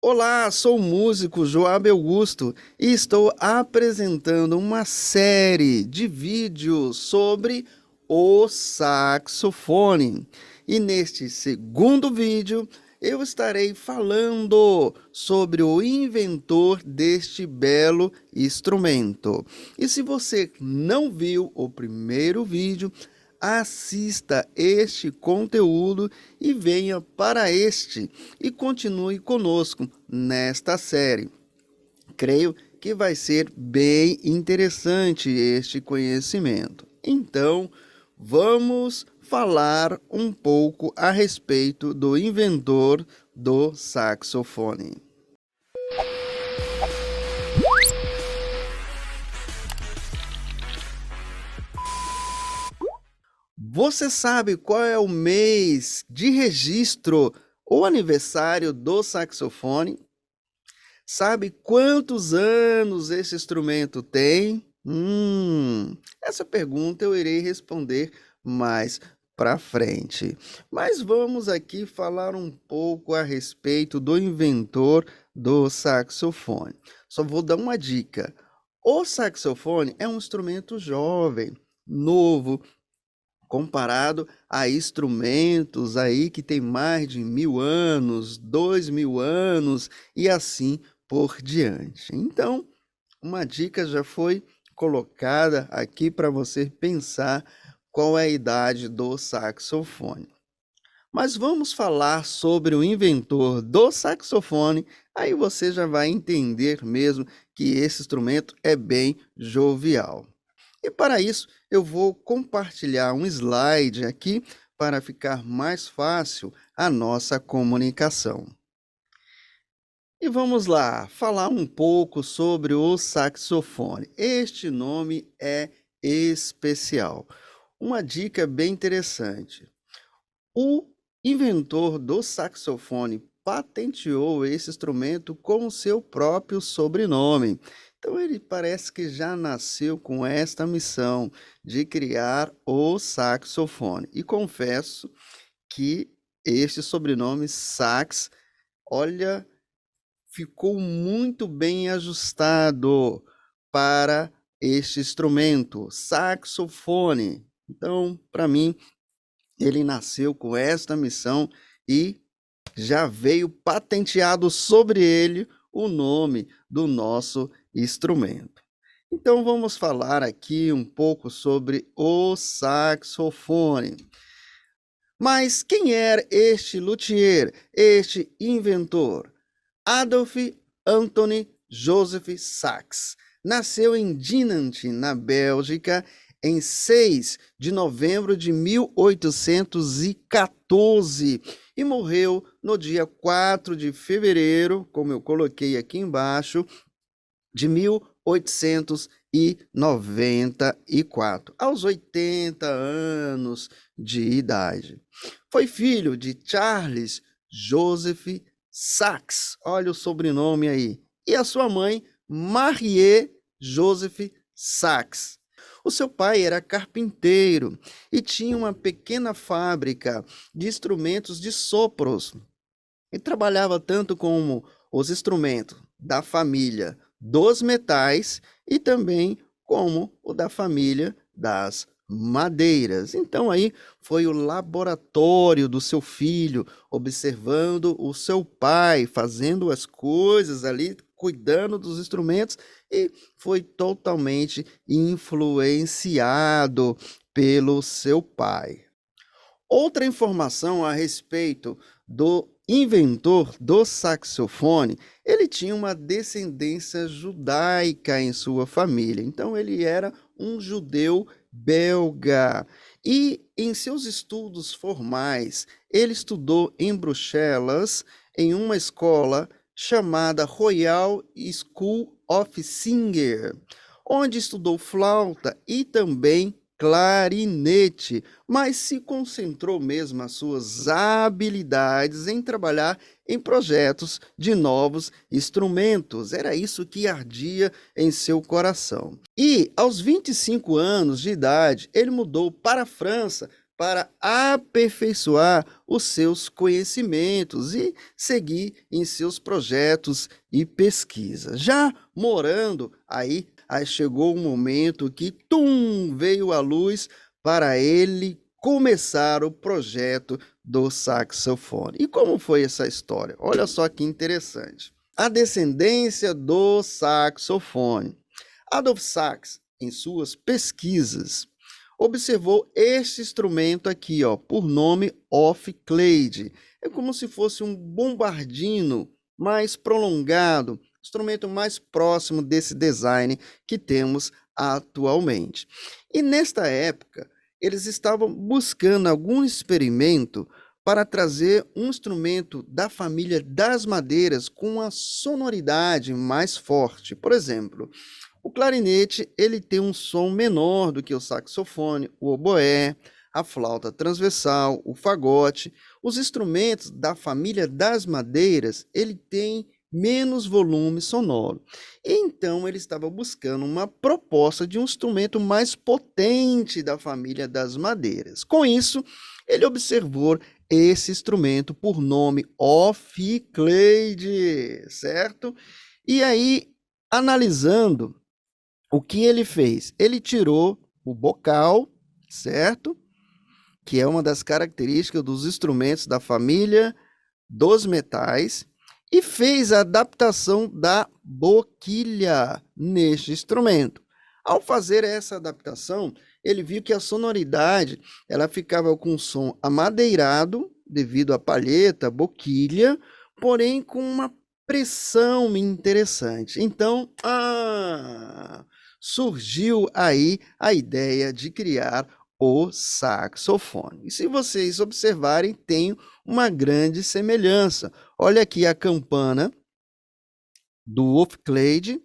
Olá, sou o músico Joab Augusto e estou apresentando uma série de vídeos sobre o saxofone. E neste segundo vídeo eu estarei falando sobre o inventor deste belo instrumento. E se você não viu o primeiro vídeo, assista este conteúdo e venha para este e continue conosco nesta série. Creio que vai ser bem interessante este conhecimento. Então, vamos falar um pouco a respeito do inventor do saxofone. Você sabe qual é o mês de registro ou aniversário do saxofone? Sabe quantos anos esse instrumento tem? Essa pergunta eu irei responder mais para frente. Mas vamos aqui falar um pouco a respeito do inventor do saxofone. Só vou dar uma dica. O saxofone é um instrumento jovem, novo, comparado a instrumentos aí que tem mais de 1000 anos, 2000 anos e assim por diante. Então, uma dica já foi colocada aqui para você pensar qual é a idade do saxofone. Mas vamos falar sobre o inventor do saxofone, aí você já vai entender mesmo que esse instrumento é bem jovial. E para isso, eu vou compartilhar um slide aqui para ficar mais fácil a nossa comunicação. E vamos lá, falar um pouco sobre o saxofone. Este nome é especial. Uma dica bem interessante. O inventor do saxofone patenteou esse instrumento com o seu próprio sobrenome. Então ele parece que já nasceu com esta missão de criar o saxofone. E confesso que este sobrenome Sax, olha, ficou muito bem ajustado para este instrumento, saxofone. Então, para mim, ele nasceu com esta missão e já veio patenteado sobre ele o nome do nosso instrumento. Então vamos falar aqui um pouco sobre o saxofone. Mas quem era este luthier, este inventor? Adolf Anthony Joseph Sax. Nasceu em Dinant, na Bélgica, em 6 de novembro de 1814 e morreu no dia 4 de fevereiro, como eu coloquei aqui embaixo, de 1894, aos 80 anos de idade. Foi filho de Charles Joseph Sax, olha o sobrenome aí, e a sua mãe, Marie Joseph Sax. O seu pai era carpinteiro e tinha uma pequena fábrica de instrumentos de sopros. E trabalhava tanto com os instrumentos da família dos metais e também como o da família das madeiras. Então aí foi o laboratório do seu filho, observando o seu pai, fazendo as coisas ali, cuidando dos instrumentos e foi totalmente influenciado pelo seu pai. Outra informação a respeito do inventor do saxofone, ele tinha uma descendência judaica em sua família. Então ele era um judeu belga. E em seus estudos formais, ele estudou em Bruxelas, em uma escola chamada Royal School of Singing, onde estudou flauta e também clarinete, mas se concentrou mesmo as suas habilidades em trabalhar em projetos de novos instrumentos. Era isso que ardia em seu coração. E aos 25 anos de idade, ele mudou para a França para aperfeiçoar os seus conhecimentos e seguir em seus projetos e pesquisas. Já morando aí chegou um momento que veio à luz para ele começar o projeto do saxofone. E como foi essa história? Olha só que interessante. A descendência do saxofone. Adolphe Sax, em suas pesquisas, observou este instrumento aqui, ó, por nome off-clade. É como se fosse um bombardino mais prolongado, instrumento mais próximo desse design que temos atualmente. E nesta época, eles estavam buscando algum experimento para trazer um instrumento da família das madeiras com uma sonoridade mais forte. Por exemplo, o clarinete, ele tem um som menor do que o saxofone, o oboé, a flauta transversal, o fagote. Os instrumentos da família das madeiras, ele tem menos volume sonoro. Então, ele estava buscando uma proposta de um instrumento mais potente da família das madeiras. Com isso, ele observou esse instrumento por nome off-clade, certo? E aí, analisando o que ele fez? Ele tirou o bocal, certo? Que é uma das características dos instrumentos da família dos metais, e fez a adaptação da boquilha neste instrumento. Ao fazer essa adaptação, ele viu que a sonoridade ela ficava com um som amadeirado, devido à palheta, boquilha, porém com uma pressão interessante. Então, surgiu aí a ideia de criar o saxofone. E se vocês observarem, tem uma grande semelhança. Olha aqui a campana do off-clade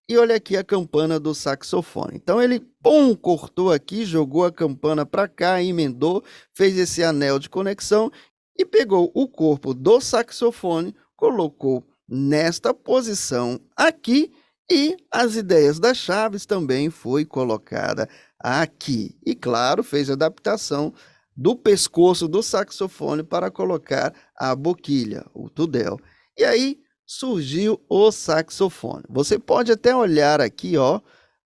e olha aqui a campana do saxofone. Então ele, cortou aqui, jogou a campana para cá, emendou, fez esse anel de conexão e pegou o corpo do saxofone, colocou nesta posição aqui e as ideias das chaves também foi colocada aqui. E claro, fez a adaptação do pescoço do saxofone para colocar a boquilha, o tudel. E aí surgiu o saxofone. Você pode até olhar aqui, ó,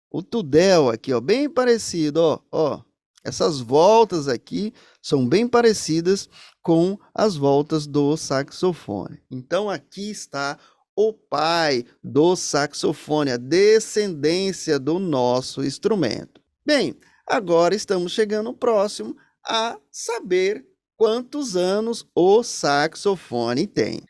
o tudel aqui, ó, bem parecido, ó. Essas voltas aqui são bem parecidas com as voltas do saxofone. Então aqui está o pai do saxofone, a descendência do nosso instrumento. Bem, agora estamos chegando próximo a saber quantos anos o saxofone tem.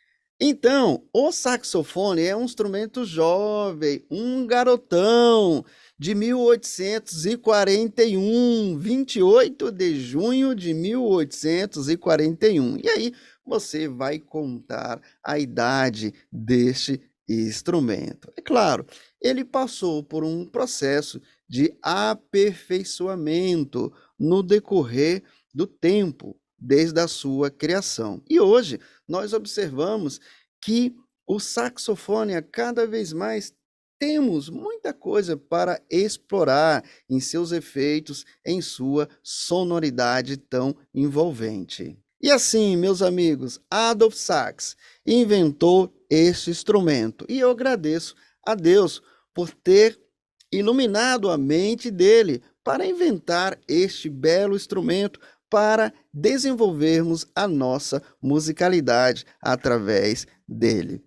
Então, o saxofone é um instrumento jovem, um garotão, de 1841, 28 de junho de 1841. E aí você vai contar a idade deste instrumento. É claro, ele passou por um processo de aperfeiçoamento no decorrer do tempo, desde a sua criação. E hoje nós observamos que o saxofone, a cada vez mais, temos muita coisa para explorar em seus efeitos, em sua sonoridade tão envolvente. E assim, meus amigos, Adolphe Sax inventou este instrumento. E eu agradeço a Deus por ter iluminado a mente dele para inventar este belo instrumento, para desenvolvermos a nossa musicalidade através dele.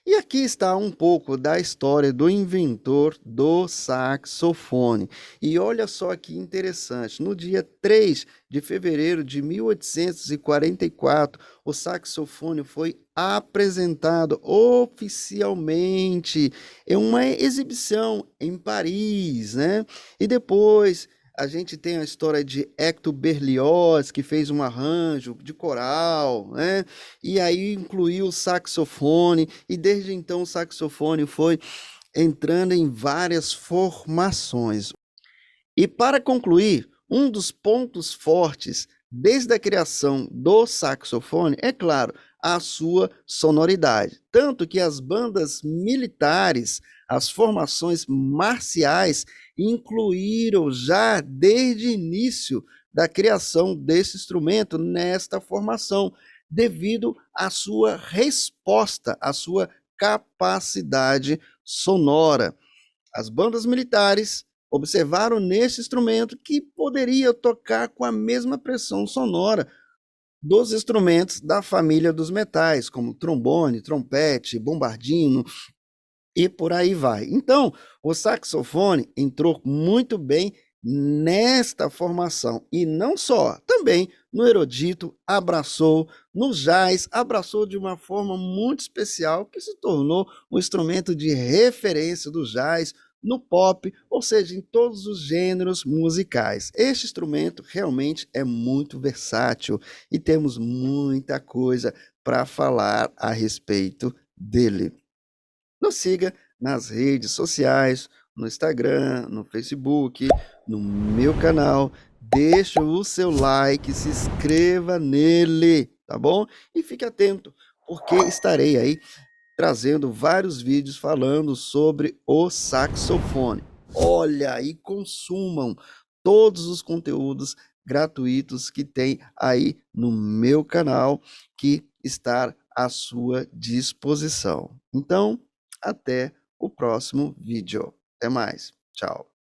E aqui está um pouco da história do inventor do saxofone. E olha só que interessante, no dia 3 de fevereiro de 1844, o saxofone foi apresentado oficialmente em uma exibição em Paris, né? E depois a gente tem a história de Hector Berlioz, que fez um arranjo de coral, né? E aí incluiu o saxofone, e desde então o saxofone foi entrando em várias formações. E para concluir, um dos pontos fortes desde a criação do saxofone, é claro, a sua sonoridade. Tanto que as bandas militares, as formações marciais, incluíram já desde o início da criação desse instrumento nesta formação, devido à sua resposta, à sua capacidade sonora. As bandas militares observaram nesse instrumento que poderia tocar com a mesma pressão sonora dos instrumentos da família dos metais, como trombone, trompete, bombardino e por aí vai. Então, o saxofone entrou muito bem nesta formação e não só, também no erudito abraçou, no jazz abraçou de uma forma muito especial que se tornou um instrumento de referência do jazz, no pop, ou seja, em todos os gêneros musicais. Este instrumento realmente é muito versátil e temos muita coisa para falar a respeito dele. Nos siga nas redes sociais, no Instagram, no Facebook, no meu canal. Deixa o seu like, se inscreva nele, tá bom? E fique atento, porque estarei aí trazendo vários vídeos falando sobre o saxofone. Olha, e consumam todos os conteúdos gratuitos que tem aí no meu canal, que está à sua disposição. Então, até o próximo vídeo. Até mais. Tchau.